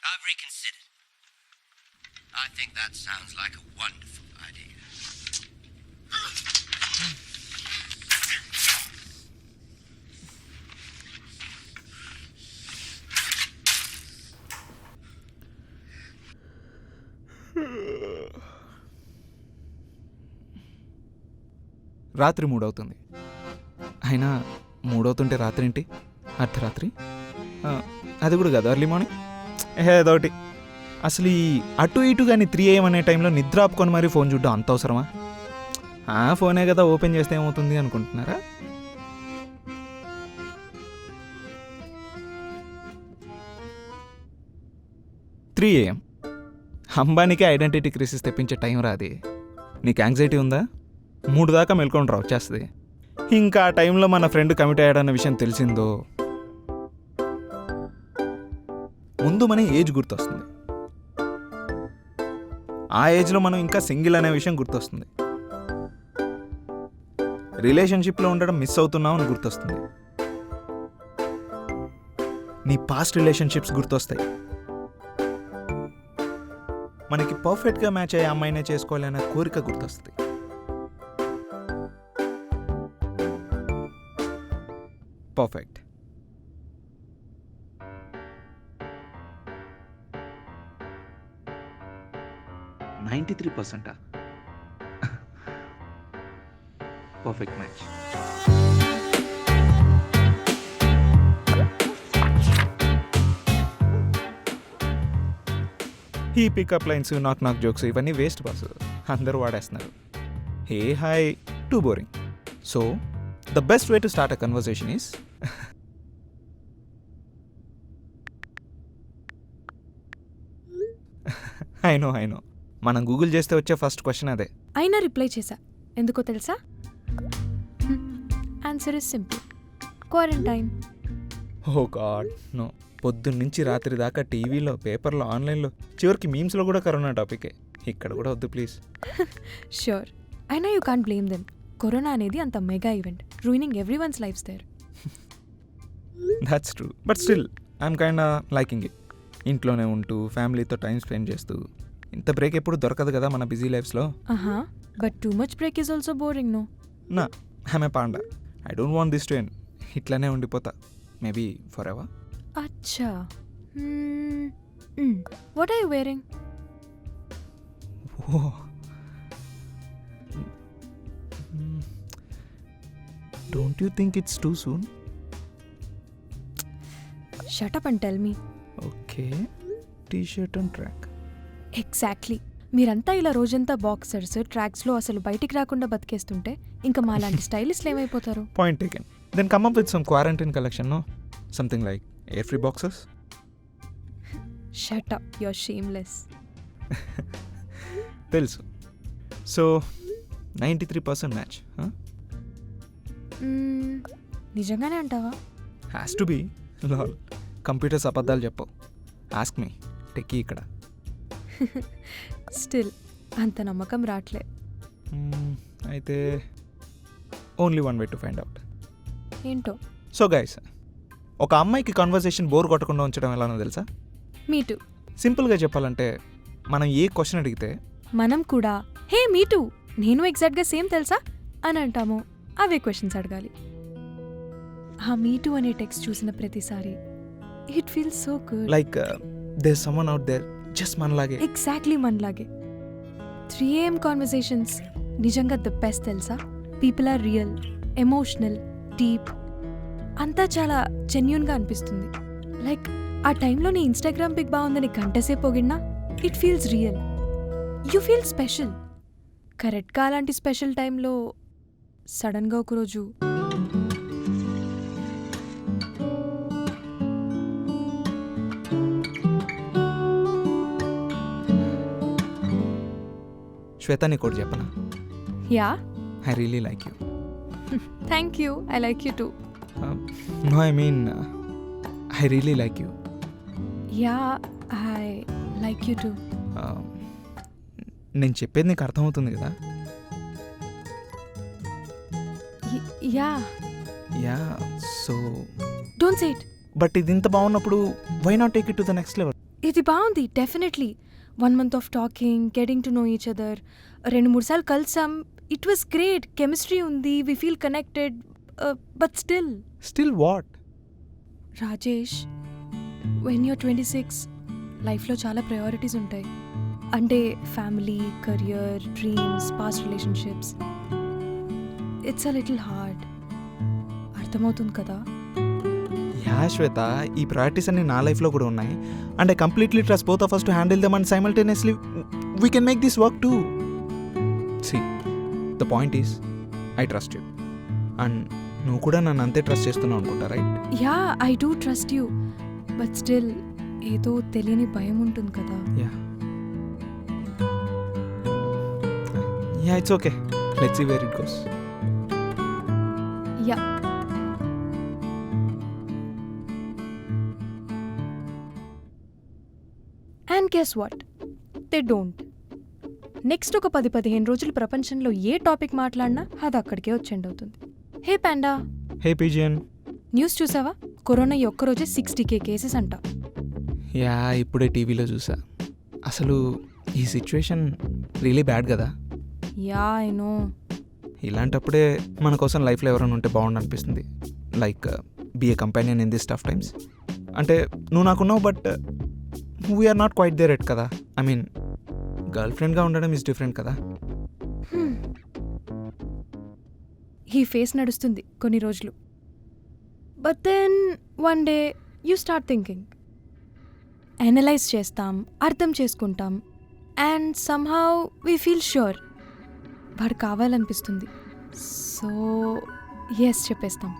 I've reconsidered. I think that sounds like a wonderful idea. రాత్రి 3 అవుతుంది. అయినా 3 అవుతుంటే రాత్రి ఏంటి? అర్ధరాత్రి? అది కూడా కాదు, ఎర్లీ మార్నింగ్ ఏదోటి. అసలు ఈ అటు ఇటు కానీ 3 AM అనే టైంలో నిద్ర ఆపుకొని మరీ ఫోన్ చూడడం అంత అవసరమా? ఫోనే కదా, ఓపెన్ చేస్తే ఏమవుతుంది అనుకుంటున్నారా? AM అంబానీకి ఐడెంటిటీ క్రైసిస్ తెప్పించే టైం రాది. నీకు యాంగ్జైటీ ఉందా? 3 దాకా మెల్కొని రా వచ్చేస్తుంది. ఇంకా ఆ టైంలో మన ఫ్రెండ్ కమిట్ అయ్యాడన్న విషయం తెలిసిందో ముందు మన ఏజ్ గుర్తొస్తుంది. ఆ ఏజ్లో మనం ఇంకా సింగిల్ అనే విషయం గుర్తొస్తుంది. రిలేషన్షిప్లో ఉండడం మిస్ అవుతున్నాం అని గుర్తొస్తుంది. నీ పాస్ట్ రిలేషన్షిప్స్ గుర్తొస్తాయి. మనకి పర్ఫెక్ట్గా మ్యాచ్ అయ్యే అమ్మాయినే చేసుకోవాలనే కోరిక గుర్తొస్తుంది. పర్ఫెక్ట్. %93 perfect match. ఈ పికప్ లైన్స్, నాక్ జోక్స్ ఇవన్నీ వేస్ట్ బాస్. అందరూ వాడేస్తున్నారు. Hey hi too boring. So the best way to start a conversation is I know మనం గూగుల్ చేస్తే వచ్చే ఫస్ట్ క్వశ్చన్ అదే. అయినా రిప్లై చేశా. ఎందుకో తెలుసా? Answer is simple, quarantine. Oh God no. పొద్దున్నుంచి రాత్రి దాకా టీవీలో, పేపర్లో, ఆన్లైన్లో, చివరికి మీమ్స్లో కూడా కరోనా టాపికే. ఇక్కడ కూడా వద్దు ప్లీజ్. ష్యూర్, అయినా you can't blame them. Corona అనేది అంత mega event, ruining everyone's lifes there. That's true, but still I'm kind liking it. ఇంట్లోనే ఉంటూ ఫ్యామిలీతో టైం స్పెండ్ చేస్తూ. ఇంత బ్రేక్ ఎప్పుడు దొరకదు కదా మన బిజీ లైఫ్స్లో. But too much break is also boring. No నా I'm a panda. I don't want this to end. ఇట్లానే ఉండిపోతా మేబీ ఫర్ ఎవర్. అచ్చా, what are you wearing? Don't you think it's too soon? Shut up and tell me. Okay, t-shirt and track. Exactly. మీరంతా ఇలా రోజంతా boxers, ట్రాక్స్లో అసలు బయటికి రాకుండా బతికేస్తుంటే ఇంకా మాలాంటి స్టైలిస్ట్లు ఏమైపోతారు? Point taken. Then come up with some quarantine collection, no? Something like air free boxes? Shut up, you're shameless. తెలుసు. So 93% match. నిజంగానే అంటావా? Has to be. Lol, computers అబద్ధాలు చెప్పవు. ఆస్క్ మీ, టెక్కీ ఇక్కడ. స్టిల్ అంత నమ్మకం రాట్లే. అయితే only one way to find out. ఏంటో? సో గైస్, ఒక అమ్మాయికి కన్వర్సేషన్ బోర్ కొట్టకుండా ఉంచడం ఎలానో తెలుసా? మీటూ. సింపుల్గా చెప్పాలంటే మనం ఏ క్వశ్చన్ అడిగితే మనం కూడా హే మీటూ, నేను ఎగ్జాక్ట్గా సేమ్ తెలుసా అని అంటాము. అవే క్వశ్చన్స్ అడగాలి. ఆ మీటూ అనే టెక్స్ట్ చూసిన ప్రతిసారి it feels so good. Like there someone out there just మనలాగే. ఎగ్జాక్ట్లీ మనలాగే. 3 AM కాన్వర్సేషన్స్ నిజంగా ద బెస్ట్ తెలుసా? People are real, emotional, deep, అంతా చాలా జెన్యూన్గా అనిపిస్తుంది. లైక్ ఆ టైంలో నీ ఇన్స్టాగ్రామ్ పిక్ బాగుందని గంటసేపు పొగిడినా it feels real. You feel special. కరెక్ట్గా అలాంటి స్పెషల్ టైంలో సడన్గా ఒకరోజు శ్వేత, నీ కూడా చెప్పనా? Yeah, I really like you. Thank you, I like you too. No, I mean I really like you. Yeah, I like you too. నేను చెప్పేది నీకు అర్థమవుతుంది కదా? Yeah yeah, so don't say it. But ఇది ఇంత బాగున్నప్పుడు why not take it to the next level? ఇది బాగుంది definitely. 1 month of talking, getting to know each other. 2-3 సార్లు కలిసాం. It was great. కెమిస్ట్రీ ఉంది, వి feel connected. But still what? Rajesh, when you're 26 లైఫ్లో చాలా ప్రయారిటీస్ ఉంటాయి. అంటే family, career, dreams, past relationships. It's a little hard. అర్థమవుతుంది కదా? యా శ్వేత, ఈ ప్రయారిటీస్ అన్ని నా లైఫ్లో కూడా ఉన్నాయి. And I completely trust both of us to handle them and simultaneously we can make this work too. See, the point is, I trust you. And నువ్వు కూడా నన్ను అంతే ట్రస్ట్ చేస్తున్నావు అనుకుంటా, right? Yeah, I do trust you. But still ఏదో తెలియని భయం ఉంటుంది కదా. Yeah it's okay. Let's see where it goes. Yeah. And guess what? They don't. Next ఒక 10-15 రోజులు ప్రపంచంలో ఏ టాపిక్ మాట్లాడినా అది అక్కడికే వచ్చేండ్ అవుతుంది. హే పాండా. హే పిజియన్. న్యూస్ చూసావా? కరోనా ఈ ఒక్కరోజే 60K కేసెస్ అంట. యా, ఇప్పుడే టీవీలో చూసా. అసలు ఈ సిచ్యువేషన్ రియలీ బ్యాడ్ కదా. Yeah I know. ఇలాంటప్పుడే మన కోసం లైఫ్లో ఎవరైనా ఉంటే బాగుండు అనిపిస్తుంది. Like be a companion in this tough times. అంటే నువ్వు నాకున్నావు, but we're not quite there at కదా. ఐ మీన్ గర్ల్ ఫ్రెండ్గా ఉండడం ఈజ్ డిఫరెంట్ కదా. ఈ ఫేస్ నడుస్తుంది కొన్ని రోజులు. But then one day you start thinking. Analyse చేస్తాం, అర్థం చేసుకుంటాం. And somehow we feel sure వాడు కావాలనిపిస్తుంది. సో ఎస్ చెప్పేస్తాం.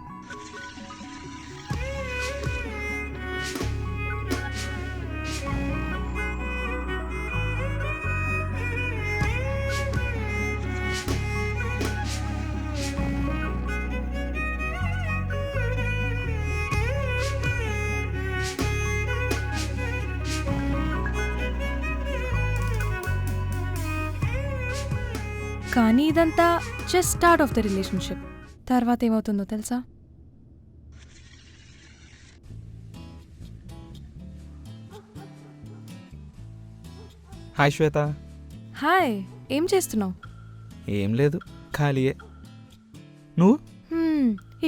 కానీ ఇదంతా just start of the relationship. తర్వాత ఏమవుతుందో తెలుసా? హాయ్ శ్వేత. హాయ్, ఏం చేస్తున్నావు? ఏం లేదు, ఖాళీయే. నువ్వు?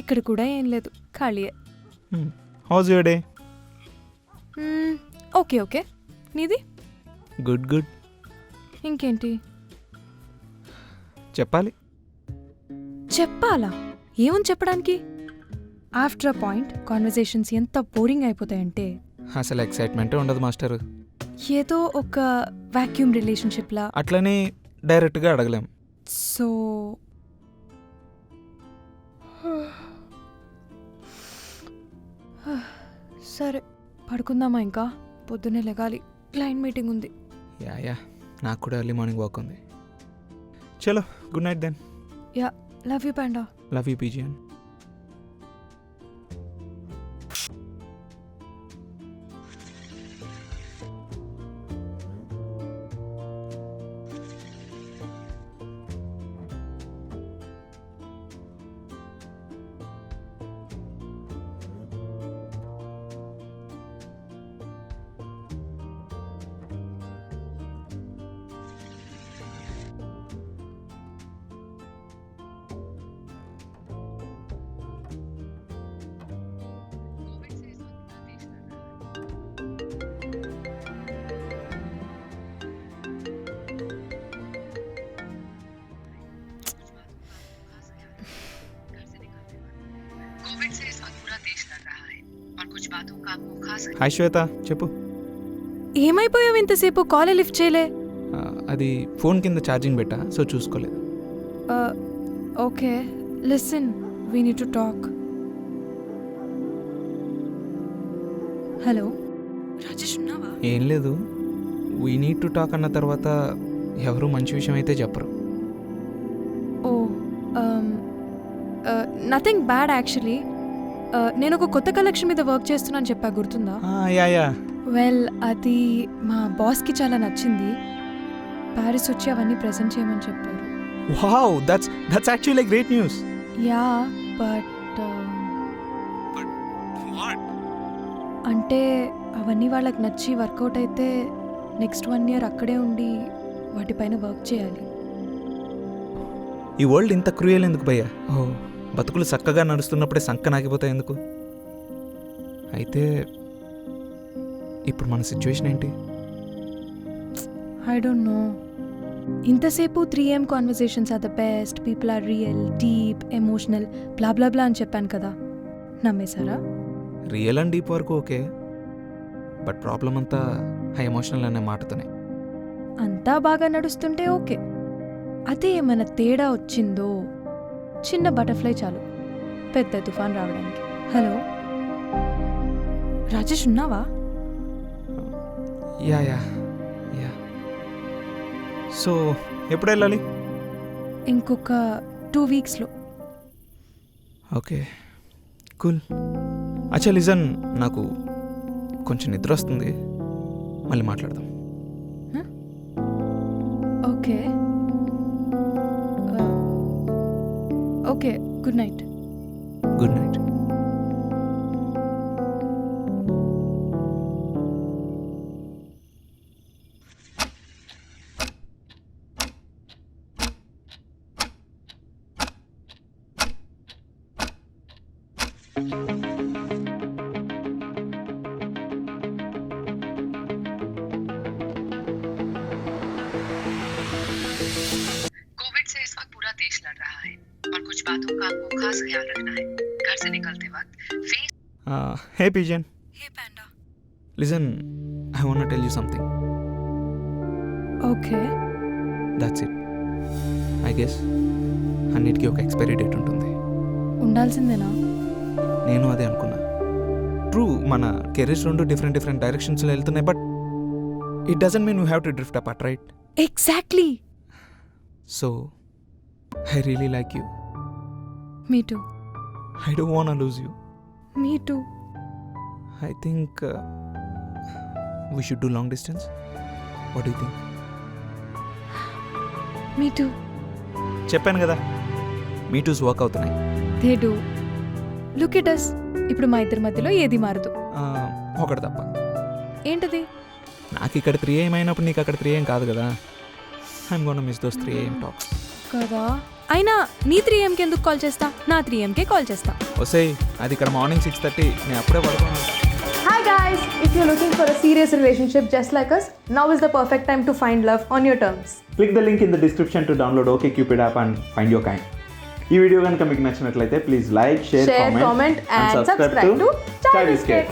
ఇక్కడ కూడా ఏం లేదు, ఖాళీయే. How's your day? Okay okay. నీది? Good good. ఇంకేంటి చెప్పాలి. చెప్పాలా? ఏముంది చెప్పడానికి? ఆఫ్టర్ అ పాయింట్ కాన్వర్జేషన్స్ ఎంత బోరింగ్ అయిపోతాయంటే అసలు ఎక్సైట్మెంటే ఉండదు మాస్టర్. ఏదో ఒక వాక్యూమ్ రిలేషన్షిప్లా. అట్లనే డైరెక్ట్గా అడగలేం. సో సరే పడుకుందామా? ఇంకా పొద్దున్నే లెగాలి, క్లయింట్ మీటింగ్ ఉంది. యా నాకు కూడా ఎర్లీ మార్నింగ్ వాక్ ఉంది. చలో, good night then. Yeah, love you panda. Love you pigeon. Hi Shweta, చెప్పు. ఏమైపోయావు ఇంతసేపు? కాలే లిఫ్ట్ చేయలే. అది ఫోన్ కింద ఛార్జింగ్ పెట్టా, సో చూసుకోలేదు. Okay, listen, we need to talk. Hello Rajesh, ఉన్నావా? ఏం లేదు, వీ నీడ్ టు టాక్ అన్న తర్వాత ఎవరు మంచి విషయం అయితే చెప్పరు. ఓ, నథింగ్ బ్యాడ్ యాక్చువల్లీ. నేను ఒక కొత్త కలెక్షన్ మీద వర్క్ చేస్తున్నాను చెప్పా, గుర్తుందా? యా. వెల్, అది మా బాస్కి చాలా నచ్చింది. ప్యారిస్ వచ్చి అవన్నీ ప్రెజెంట్ చేయమని చెప్పారు. Wow, that's actually great news. Yeah, but అంటే అవన్నీ వాళ్ళకి నచ్చి వర్కౌట్ అయితే నెక్స్ట్ 1 year అక్కడే ఉండి వాటిపైన వర్క్ చేయాలి. ఈ వరల్డ్ ఇంత క్రూయల్ ఎందుకు భయ్యా? ఓ బతుకులు చక్కగా నడుస్తున్నప్పుడే సంక నాగిపోతాయి ఎందుకు? అయితే ఇప్పుడు మన సిచ్యువేషన్ ఏంటి? I don't know. ఇంతసేపు 3am conversations are the best, people are real, deep, emotional, blah blah blah అని చెప్పాను కదా, నమ్మేశారా? రియల్ అండ్ డీప్ వరకు ఓకే, బట్ ప్రాబ్లం అంతా హై ఎమోషనల్ అనే మాటతోనే. అంతా బాగా నడుస్తుంటే ఓకే, అదే ఏమైనా తేడా వచ్చిందో చిన్న బటర్ఫ్లై చాలు పెద్ద తుఫాన్ రావడానికి. హలో రాజేష్, ఉన్నావా? Yeah yeah yeah. సో ఎప్పుడు వెళ్ళాలి? ఇంకొక 2 weeksలో. Okay cool. అచ్చా లిజన్, నాకు కొంచెం నిద్ర వస్తుంది, మళ్ళీ మాట్లాడదాం. Okay okay, good night. Good night. Covid से इस वक्त पूरा देश लड़ रहा है और कुछ बातों का आपको खास ख्याल रखना है. घर से निकलते वक्त face. Hey pigeon, hey panda. Listen, I want tell you something. Okay, that's it. I guess అన్నిటికీ ఒక ఎక్స్పైరీ డేట్ ఉంటుంది. ఉండాల్సిందేనా? నేను అదే అనుకున్నా. ట్రూ, మన కెరీర్స్ రెండు డిఫరెంట్ డైరెక్షన్స్లో వెళ్తున్నాయి, but it doesn't mean you have to drift apart, right? Exactly. So I really like you. Me two. I don't want lose you. Me two. I think we should do long distance. What you think? Me two. చెప్పాను కదా, మీ twos work అవుతున్నాయి. They do. Look at us. ఇప్పుడు మా ఇద్దరి మధ్యలో ఏది మారదు. ఒకటి తప్ప. ఏంటది? నాకు ఇక్కడ 3 AM అయినప్పుడు నీకు అక్కడ 3 AM కాదు కదా. I'm gonna miss those 3 AM talks కదా. అయినా నీ 3amకి ఎందుకు కాల్ చేస్తా? నా 3amకే కాల్ చేస్తా. వస్తాయి. అది ఇక్కడ మార్నింగ్ 6:30, నేను అప్పుడే పడుకున్నాను. Hi guys, if you're looking for a serious relationship just like us, now is the perfect time to find love on your terms. Click the link in the description to download OkCupid app and find your kind. ఈ video కనుక మీకు నచ్చినట్లయితే please like, share, comment and subscribe to Chai Biscuit.